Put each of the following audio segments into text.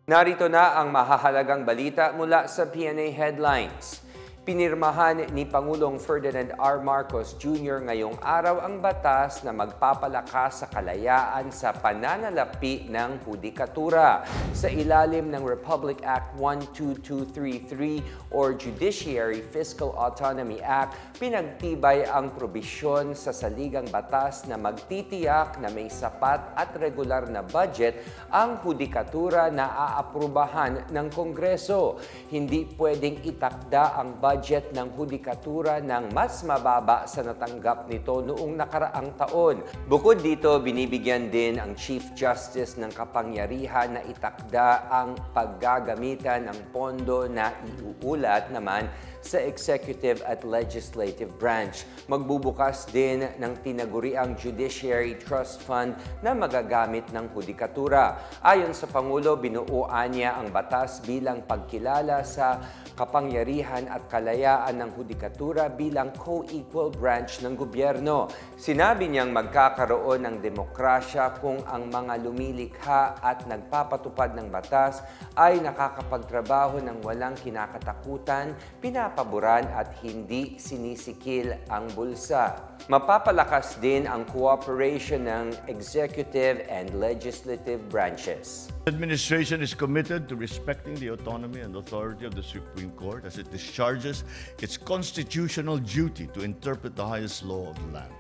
Narito na ang mahahalagang balita mula sa PNA Headlines. Pinirmahan ni Pangulong Ferdinand R. Marcos Jr. ngayong araw ang batas na magpapalakas sa kalayaan sa pananalapi ng hudikatura. Sa ilalim ng Republic Act 12233 or Judiciary Fiscal Autonomy Act, pinagtibay ang probisyon sa saligang batas na magtitiyak na may sapat at regular na budget ang hudikatura na aaprubahan ng Kongreso. Hindi pwedeng itakda ang budget ng hudikatura ng mas mababa sa natanggap nito noong nakaraang taon. Bukod dito, binibigyan din ang Chief Justice ng kapangyarihan na itakda ang paggagamitan ng pondo na iuulat naman sa Executive at Legislative Branch. Magbubukas din ng tinaguriang Judiciary Trust Fund na magagamit ng hudikatura. Ayon sa Pangulo, binuuan niya ang batas bilang pagkilala sa kapangyarihan at kalayaan ng hudikatura bilang co-equal branch ng gobyerno. Sinabi niyang magkakaroon ng demokrasya kung ang mga lumilikha at nagpapatupad ng batas ay nakakapagtrabaho ng walang kinakatakutan, pinapaboran at hindi sinisikil ang bulsa. Mapapalakas din ang cooperation ng executive and legislative branches. The administration is committed to respecting the autonomy and authority of the Supreme Court as it discharges its constitutional duty to interpret the highest law of the land.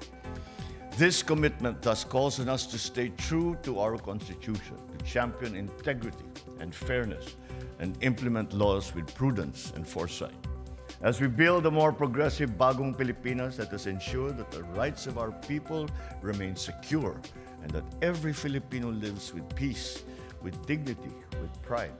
This commitment thus calls on us to stay true to our Constitution, to champion integrity and fairness, and implement laws with prudence and foresight. As we build a more progressive Bagong Pilipinas, let us ensure that the rights of our people remain secure and that every Filipino lives with peace, with dignity, with pride.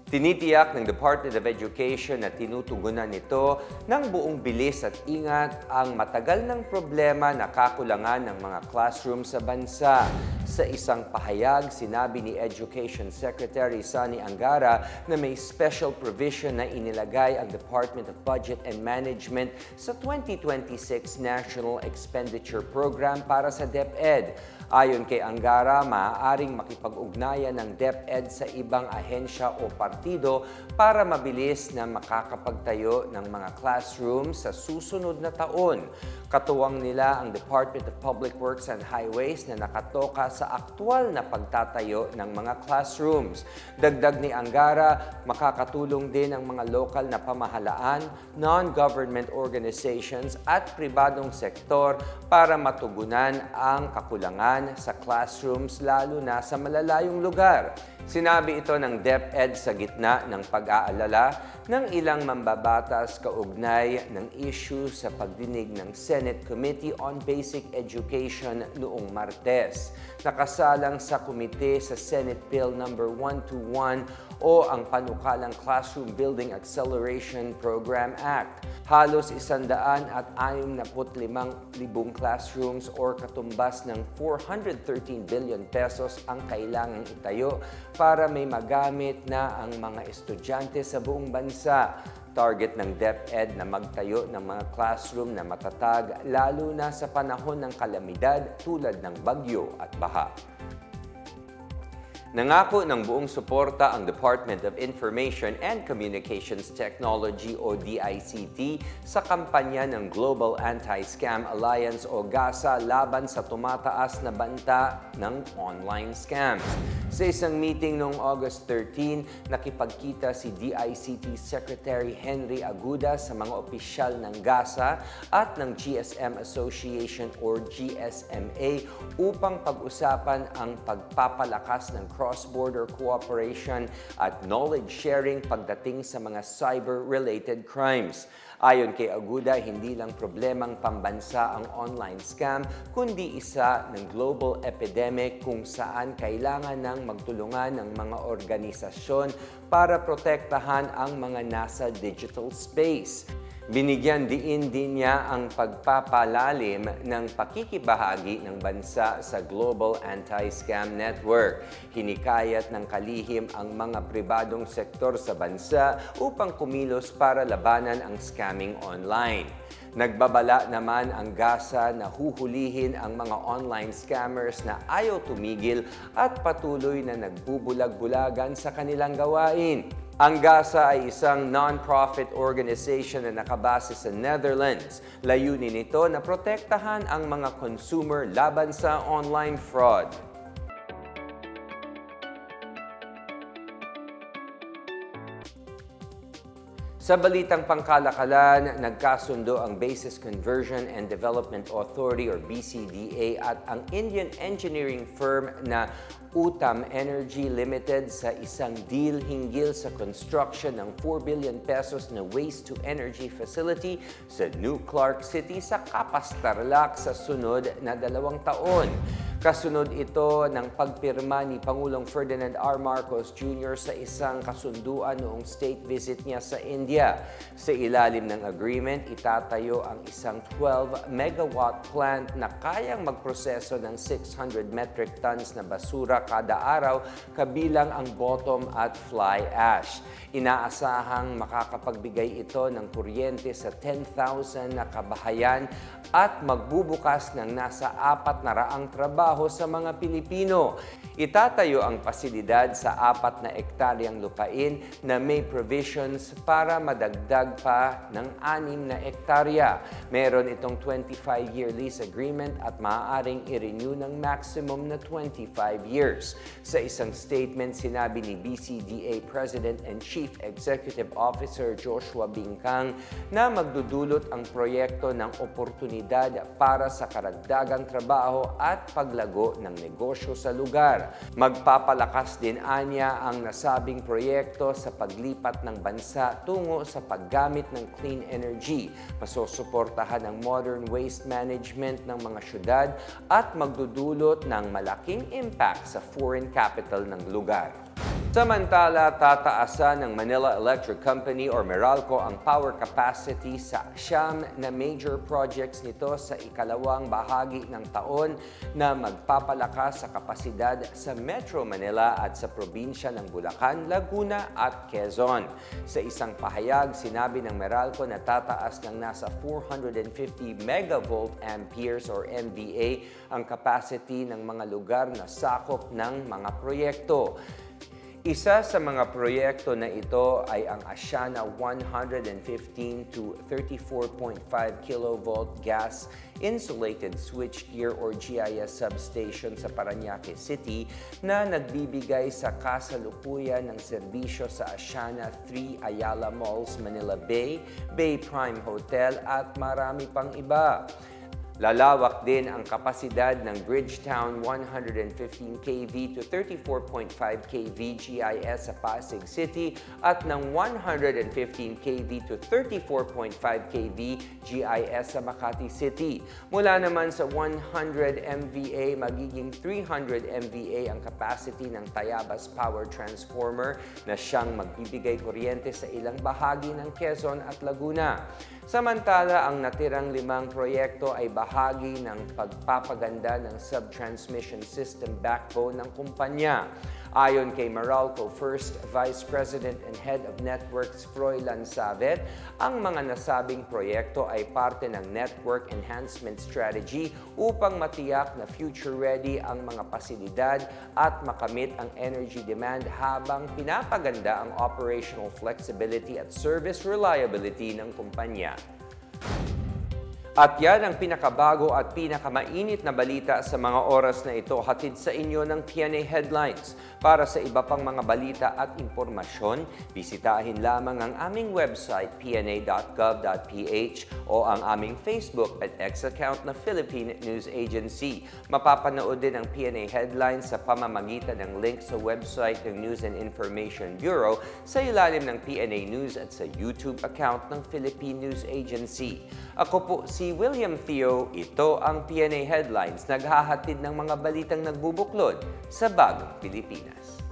Tinitiyak ng Department of Education na tinutugunan nito ng buong bilis at ingat ang matagal ng problema na kakulangan ng mga classroom sa bansa. Sa isang pahayag, sinabi ni Education Secretary Sani Angara na may special provision na inilagay ang Department of Budget and Management sa 2026 National Expenditure Program para sa DepEd. Ayon kay Angara, maaaring makipag-ugnayan ng DepEd sa ibang ahensya o partido para mabilis na makakapagtayo ng mga classroom sa susunod na taon. Katuwang nila ang Department of Public Works and Highways na nakatoka sa aktwal na pagtatayo ng mga classrooms. Dagdag ni Angara, makakatulong din ang mga lokal na pamahalaan, non-government organizations at pribadong sektor para matugunan ang kakulangan sa classrooms lalo na sa malalayong lugar. Sinabi ito ng DepEd sa gitna ng pag-aalala ng ilang mambabatas kaugnay ng issue sa pagdinig ng Senate Committee on Basic Education noong Martes. Nakasalang sa komite sa Senate Bill No. 121 o ang panukalang Classroom Building Acceleration Program Act. Halos 165,000 classrooms or katumbas ng 413 billion pesos ang kailangang itayo para may magamit na ang mga estudyante sa buong bansa. Target ng DepEd na magtayo ng mga classroom na matatag lalo na sa panahon ng kalamidad tulad ng bagyo at baha. Nangako ng buong suporta ang Department of Information and Communications Technology o DICT sa kampanya ng Global Anti-Scam Alliance o GASA laban sa tumataas na banta ng online scams. Sa isang meeting noong August 13, nakipagkita si DICT Secretary Henry Aguda sa mga opisyal ng GASA at ng GSM Association or GSMA upang pag-usapan ang pagpapalakas ng cross-border cooperation at knowledge sharing pagdating sa mga cyber-related crimes. Ayon kay Aguda, hindi lang problemang pambansa ang online scam, kundi isa ng global epidemic kung saan kailangan ng magtulungan ng mga organisasyon para protektahan ang mga nasa digital space. Binigyan diin din niya ang pagpapalalim ng pakikibahagi ng bansa sa Global Anti-Scam Network. Hinikayat ng kalihim ang mga pribadong sektor sa bansa upang kumilos para labanan ang scamming online. Nagbabala naman ang GASA na huhulihin ang mga online scammers na ayaw tumigil at patuloy na nagbubulag-bulagan sa kanilang gawain. Ang GASA ay isang non-profit organization na nakabase sa Netherlands. Layunin nito na protektahan ang mga consumer laban sa online fraud. Sa balitang pangkalakalan, nagkasundo ang Basis Conversion and Development Authority or BCDA at ang Indian engineering firm na Uttam Energy Limited sa isang deal hinggil sa construction ng 4 billion pesos na waste-to-energy facility sa New Clark City sa Capas, Tarlac sa sunod na 2 taon. Kasunod ito ng pagpirma ni Pangulong Ferdinand R. Marcos Jr. sa isang kasunduan noong state visit niya sa India. Sa ilalim ng agreement, itatayo ang isang 12-megawatt plant na kayang magproseso ng 600 metric tons na basura kada araw, kabilang ang bottom at fly ash. Inaasahang makakapagbigay ito ng kuryente sa 10,000 na kabahayan at magbubukas ng nasa 400 trabaho sa mga Pilipino. Itatayo ang pasilidad sa 4 na ektaryang lupain na may provisions para madagdag pa ng 6 na ektarya. Meron itong 25-year lease agreement at maaaring i-renew ng maximum na 25 years. Sa isang statement, sinabi ni BCDA President and Chief Executive Officer Joshua Bingkang na magdudulot ang proyekto ng oportunidad para sa karagdagang trabaho at paglago ng negosyo sa lugar. Magpapalakas din anya ang nasabing proyekto sa paglipat ng bansa tungo sa paggamit ng clean energy, masusuportahan ang modern waste management ng mga syudad at magdudulot ng malaking impact sa foreign capital ng lugar. Samantala, tataasan ng Manila Electric Company or Meralco ang power capacity sa 9 na major projects nito sa ikalawang bahagi ng taon na magpapalakas sa kapasidad sa Metro Manila at sa probinsya ng Bulacan, Laguna at Quezon. Sa isang pahayag, sinabi ng Meralco na tataas ng nasa 450 megavolt amperes or MVA ang capacity ng mga lugar na sakop ng mga proyekto. Isa sa mga proyekto na ito ay ang Asiana 115 to 34.5 kilovolt gas insulated switchgear or GIS substation sa Parañaque City na nagbibigay sa kasalukuyan ng serbisyo sa Asiana 3 Ayala Malls, Manila Bay, Bay Prime Hotel at marami pang iba. Lalawak din ang kapasidad ng Bridgetown 115 kV to 34.5 kV GIS sa Pasig City at ng 115 kV to 34.5 kV GIS sa Makati City. Mula naman sa 100 MVA, magiging 300 MVA ang capacity ng Tayabas Power Transformer na siyang magbibigay kuryente sa ilang bahagi ng Quezon at Laguna. Samantala, ang natirang 5 proyekto ay bahagi ng pagpapaganda ng sub-transmission system backbone ng kumpanya. Ayon kay Meralco First Vice President and Head of Networks Froilan Savet, ang mga nasabing proyekto ay parte ng network enhancement strategy upang matiyak na future-ready ang mga pasilidad at makamit ang energy demand habang pinapaganda ang operational flexibility at service reliability ng kumpanya. At yan ang pinakabago at pinakamainit na balita sa mga oras na ito, hatid sa inyo ng PNA Headlines. Para sa iba pang mga balita at impormasyon, bisitahin lamang ang aming website pna.gov.ph o ang aming Facebook at X account na Philippine News Agency. Mapapanood din ang PNA Headlines sa pamamagitan ng link sa website ng News and Information Bureau sa ilalim ng PNA News at sa YouTube account ng Philippine News Agency. Ako po si William Theo, ito ang PNA Headlines, naghahatid ng mga balitang nagbubuklod sa bagong Pilipinas.